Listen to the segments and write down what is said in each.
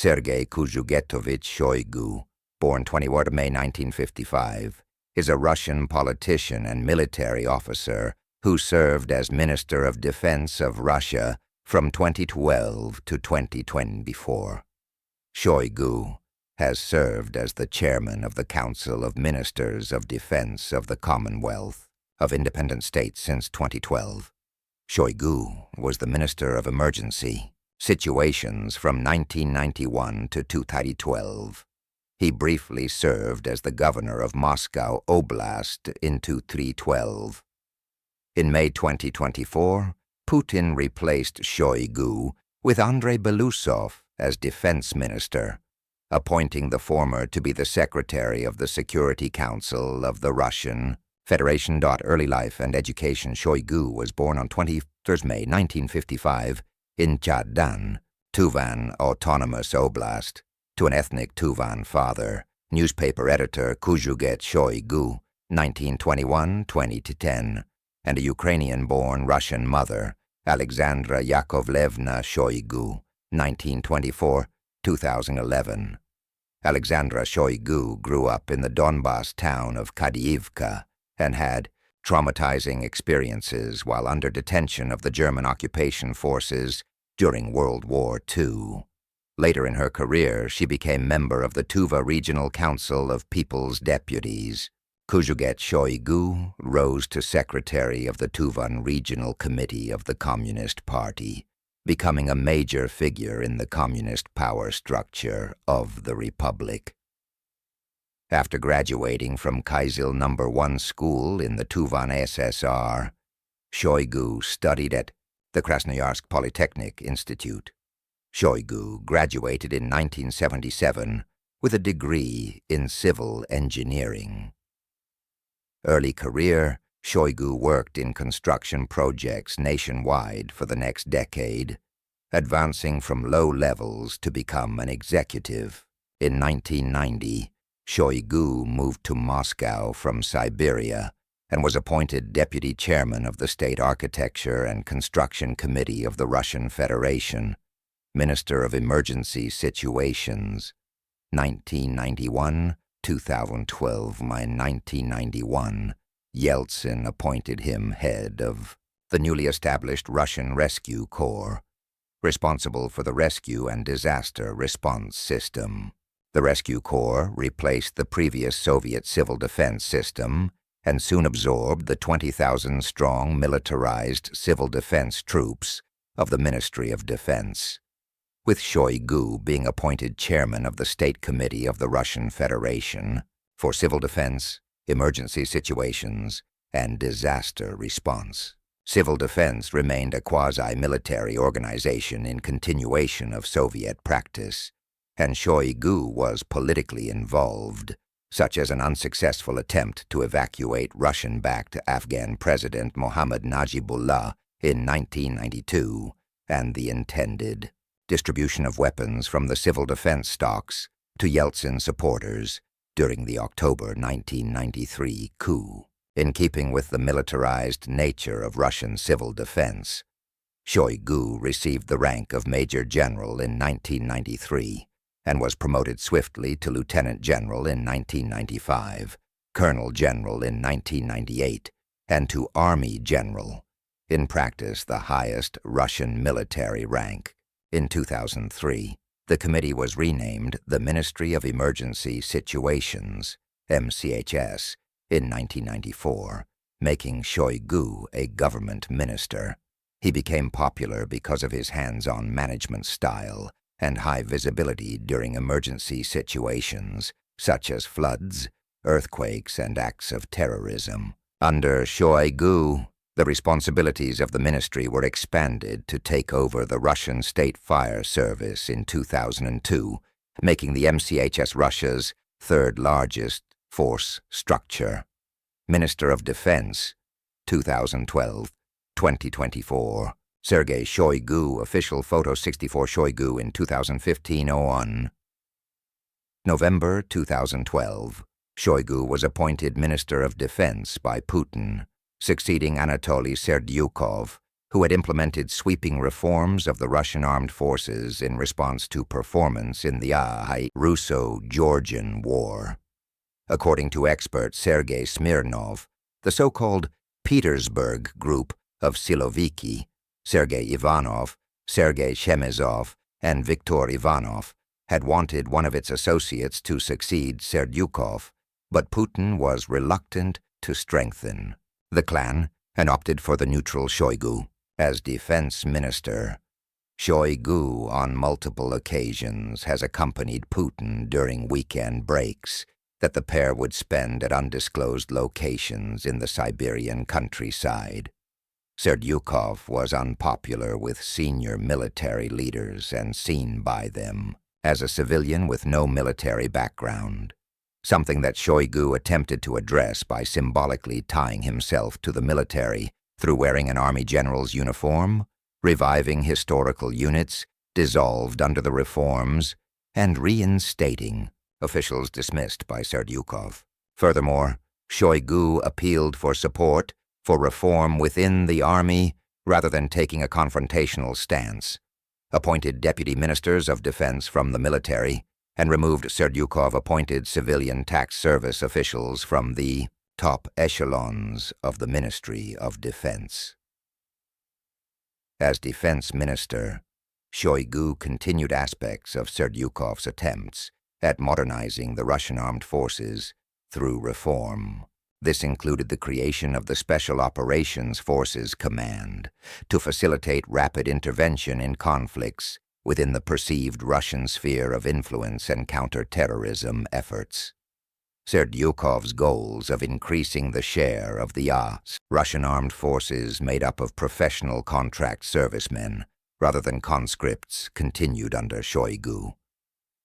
Sergei Kuzhugetovich Shoigu, born 21 May 1955, is a Russian politician and military officer who served as Minister of Defense of Russia from 2012 to 2024. Shoigu has served as the chairman of the Council of Ministers of Defense of the Commonwealth of Independent States since 2012. Shoigu was the Minister of Emergency Situations from 1991 to 2012. He briefly served as the governor of Moscow Oblast in 2012. In May 2024, Putin replaced Shoigu with Andrei Belousov as defense minister, appointing the former to be the secretary of the Security Council of the Russian Federation. Early life and education. Shoigu was born on 23 May 1955 in Chadan, Tuvan Autonomous Oblast, to an ethnic Tuvan father, newspaper editor Kuzhugetovich Shoigu, 1921-2010, and a Ukrainian-born Russian mother, Alexandra Yakovlevna Shoigu, 1924-2011. Alexandra Shoigu grew up in the Donbas town of Kadiivka and had traumatizing experiences while under detention of the German occupation forces during World War II. Later in her career, she became member of the Tuva Regional Council of People's Deputies. Kuzhugetovich Shoigu rose to secretary of the Tuvan Regional Committee of the Communist Party, becoming a major figure in the communist power structure of the Republic. After graduating from Kyzyl No. 1 school in the Tuvan SSR, Shoigu studied at the Krasnoyarsk Polytechnic Institute. Shoigu graduated in 1977 with a degree in civil engineering. Early career, Shoigu worked in construction projects nationwide for the next decade, advancing from low levels to become an executive. In 1990, Shoigu moved to Moscow from Siberia and was appointed deputy chairman of the State Architecture and Construction Committee of the Russian Federation, Minister of Emergency Situations, 1991, 2012. In 1991, Yeltsin appointed him head of the newly established Russian Rescue Corps, responsible for the rescue and disaster response system. The Rescue Corps replaced the previous Soviet civil defense system and soon absorbed the 20,000-strong militarized civil defense troops of the Ministry of Defense, with Shoigu being appointed chairman of the State Committee of the Russian Federation for Civil Defense, Emergency Situations, and Disaster Response. Civil defense remained a quasi-military organization in continuation of Soviet practice, and Shoigu was politically involved, such as an unsuccessful attempt to evacuate Russian-backed Afghan President Mohammad Najibullah in 1992, and the intended distribution of weapons from the civil defense stocks to Yeltsin supporters during the October 1993 coup. In keeping with the militarized nature of Russian civil defense, Shoigu received the rank of Major General in 1993 and was promoted swiftly to Lieutenant General in 1995, Colonel General in 1998, and to Army General, in practice the highest Russian military rank. In 2003, the committee was renamed the Ministry of Emergency Situations, MCHS, in 1994, making Shoigu a government minister. He became popular because of his hands-on management style and high visibility during emergency situations, such as floods, earthquakes, and acts of terrorism. Under Shoigu, the responsibilities of the ministry were expanded to take over the Russian State Fire Service in 2002, making the MCHS Russia's third-largest force structure. Minister of Defense, 2012-2024. Sergei Shoigu, official photo 64 Shoigu in 2015-01. November 2012. Shoigu was appointed Minister of Defense by Putin, succeeding Anatoly Serdyukov, who had implemented sweeping reforms of the Russian armed forces in response to performance in the Russo-Georgian War. According to expert Sergei Smirnov, the so-called Petersburg Group of Siloviki, Sergei Ivanov, Sergei Shemezov, and Viktor Ivanov, had wanted one of its associates to succeed Serdyukov, but Putin was reluctant to strengthen the clan and opted for the neutral Shoigu as defense minister. Shoigu on multiple occasions has accompanied Putin during weekend breaks that the pair would spend at undisclosed locations in the Siberian countryside. Serdyukov was unpopular with senior military leaders and seen by them as a civilian with no military background, something that Shoigu attempted to address by symbolically tying himself to the military through wearing an army general's uniform, reviving historical units dissolved under the reforms, and reinstating officials dismissed by Serdyukov. Furthermore, Shoigu appealed for support for reform within the army rather than taking a confrontational stance, appointed deputy ministers of defense from the military, and removed Serdyukov-appointed civilian tax service officials from the top echelons of the Ministry of Defense. As defense minister, Shoigu continued aspects of Serdyukov's attempts at modernizing the Russian armed forces through reform. This included the creation of the Special Operations Forces Command to facilitate rapid intervention in conflicts within the perceived Russian sphere of influence and counter-terrorism efforts. Serdyukov's goals of increasing the share of the Russian armed forces made up of professional contract servicemen rather than conscripts continued under Shoigu.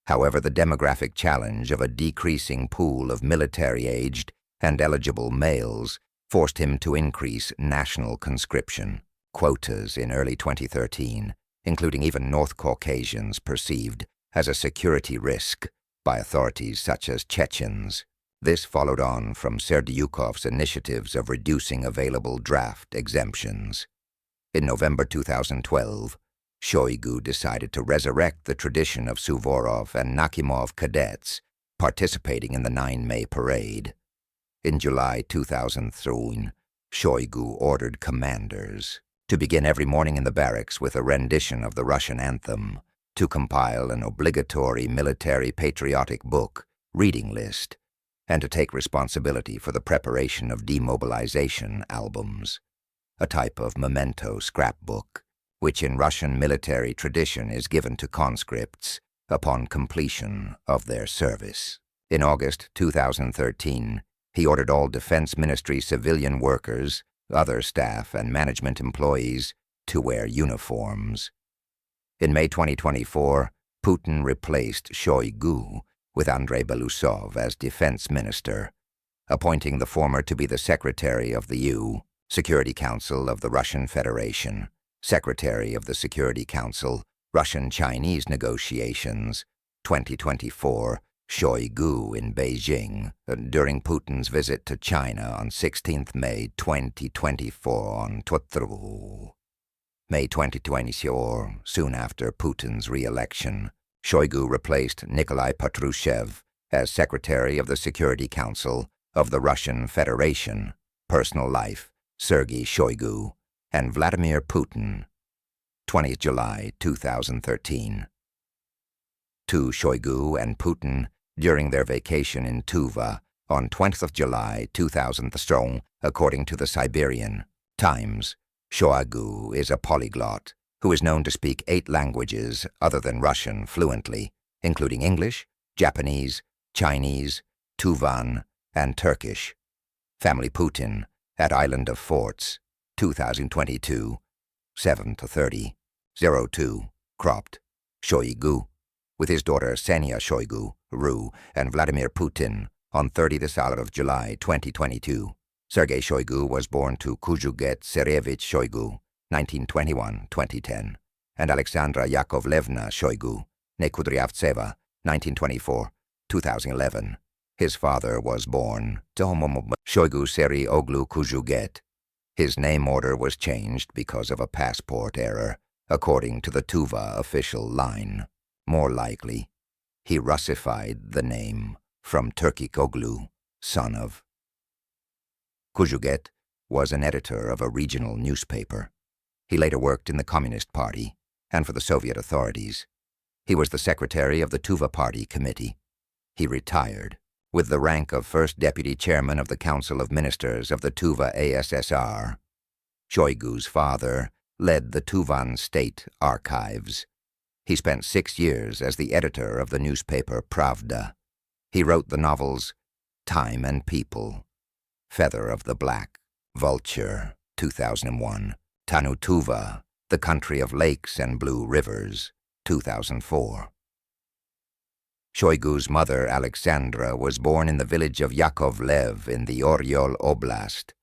However, the demographic challenge of a decreasing pool of military-aged and eligible males forced him to increase national conscription quotas in early 2013, including even North Caucasians perceived as a security risk by authorities such as Chechens. This followed on from Serdyukov's initiatives of reducing available draft exemptions. In November 2012, Shoigu decided to resurrect the tradition of Suvorov and Nakhimov cadets participating in the 9 May parade. In July 2013, Shoigu ordered commanders to begin every morning in the barracks with a rendition of the Russian anthem, to compile an obligatory military patriotic book, reading list, and to take responsibility for the preparation of demobilization albums, a type of memento scrapbook, which in Russian military tradition is given to conscripts upon completion of their service. In August 2013, he ordered all Defense Ministry civilian workers, other staff, and management employees to wear uniforms. In May 2024, Putin replaced Shoigu with Andrei Belousov as defense minister, appointing the former to be the secretary of the Security Council of the Russian Federation, secretary of the Security Council, Russian-Chinese negotiations, 2024, Shoigu in Beijing during Putin's visit to China on 16th May 2024 on Twitter. May 2024, soon after Putin's re-election, Shoigu replaced Nikolai Patrushev as secretary of the Security Council of the Russian Federation, personal life, Sergei Shoigu, and Vladimir Putin, 20th July 2013. To Shoigu and Putin during their vacation in Tuva on 20th July 2013, according to the Siberian Times. Shoigu is a polyglot who is known to speak 8 languages other than Russian fluently, including English, Japanese, Chinese, Tuvan, and Turkish. Family Putin at Island of Forts, 2022, 7-30, 02, cropped. Shoigu, with his daughter Ksenia Shoigu, Ru, and Vladimir Putin on 30th of July 2022. Sergei Shoigu was born to Kuzhugetovich Shoigu, 1921-2010, and Alexandra Yakovlevna Shoigu, Nekudryavtseva, 1924-2011. His father was born Shoigu Seri Oglu Kuzhuget, His name order was changed because of a passport error, according to the Tuva official line. More likely, he Russified the name from Turkikoglu, son of. Kuzhuget was an editor of a regional newspaper. He later worked in the Communist Party and for the Soviet authorities. He was the secretary of the Tuva Party Committee. He retired with the rank of first deputy chairman of the Council of Ministers of the Tuva ASSR. Shoigu's father led the Tuvan State Archives. He spent 6 years as the editor of the newspaper Pravda. He wrote the novels Time and People, Feather of the Black, Vulture, 2001, Tanu Tuva, The Country of Lakes and Blue Rivers, 2004. Shoigu's mother, Alexandra, was born in the village of Yakovlev in the Oryol Oblast.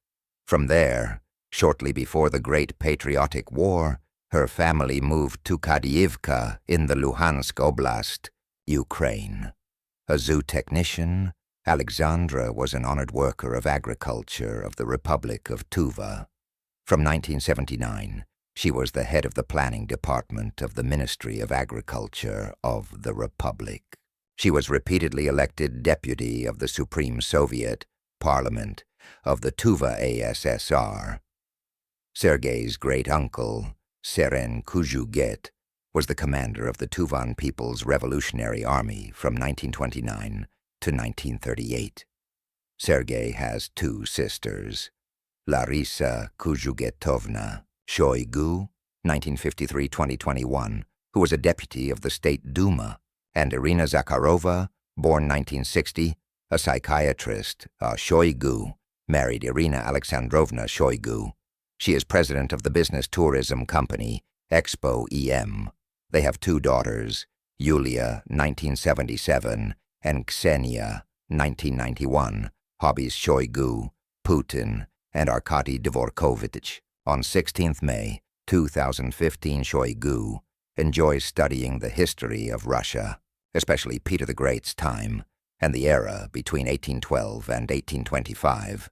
From there, shortly before the Great Patriotic War, her family moved to Kadiivka in the Luhansk Oblast, Ukraine. A zoo technician, Alexandra was an honored worker of agriculture of the Republic of Tuva. From 1979, she was the head of the planning department of the Ministry of Agriculture of the Republic. She was repeatedly elected deputy of the Supreme Soviet, Parliament, of the Tuva ASSR. Sergei's great-uncle, Sergei Kuzhugetovich, was the commander of the Tuvan People's Revolutionary Army from 1929 to 1938. Sergei has 2 sisters, Larisa Kuzhugetovna Shoigu, 1953-2021, who was a deputy of the State Duma, and Irina Zakharova, born 1960, a psychiatrist, Shoigu, married Irina Alexandrovna Shoigu. She is president of the business tourism company, Expo EM. They have 2 daughters, Yulia, 1977, and Ksenia, 1991, hobbies Shoigu, Putin, and Arkady Dvorkovich. On 16th May 2015, Shoigu enjoys studying the history of Russia, especially Peter the Great's time, and the era between 1812 and 1825,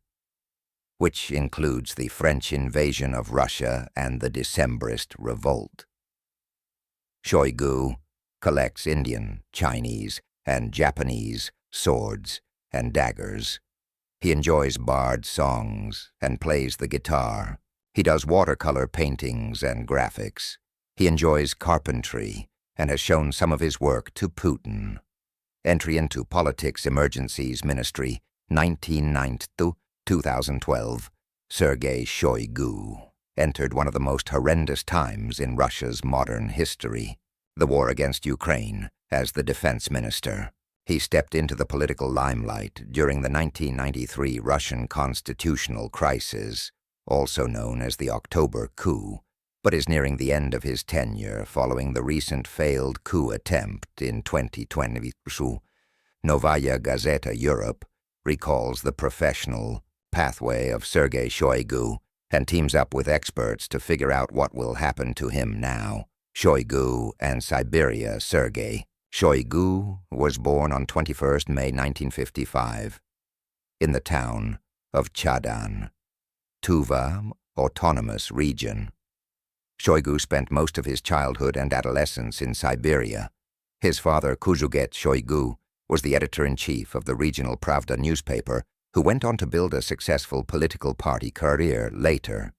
which includes the French invasion of Russia and the Decembrist revolt. Shoigu collects Indian, Chinese, and Japanese swords and daggers. He enjoys bard songs and plays the guitar. He does watercolor paintings and graphics. He enjoys carpentry and has shown some of his work to Putin. Entry into Politics Emergencies Ministry, 1992-2012. Sergei Shoigu entered one of the most horrendous times in Russia's modern history, the war against Ukraine, as the defense minister. He stepped into the political limelight during the 1993 Russian constitutional crisis, also known as the October coup, but is nearing the end of his tenure following the recent failed coup attempt in 2022. Novaya Gazeta Europe recalls the professional pathway of Sergei Shoigu and teams up with experts to figure out what will happen to him now. Shoigu and Siberia. Sergei Shoigu was born on 21st May 1955 in the town of Chadan, Tuva Autonomous Region. Shoigu spent most of his childhood and adolescence in Siberia. His father, Kuzhugetovich Shoigu, was the editor-in-chief of the regional Pravda newspaper, who went on to build a successful political party career later.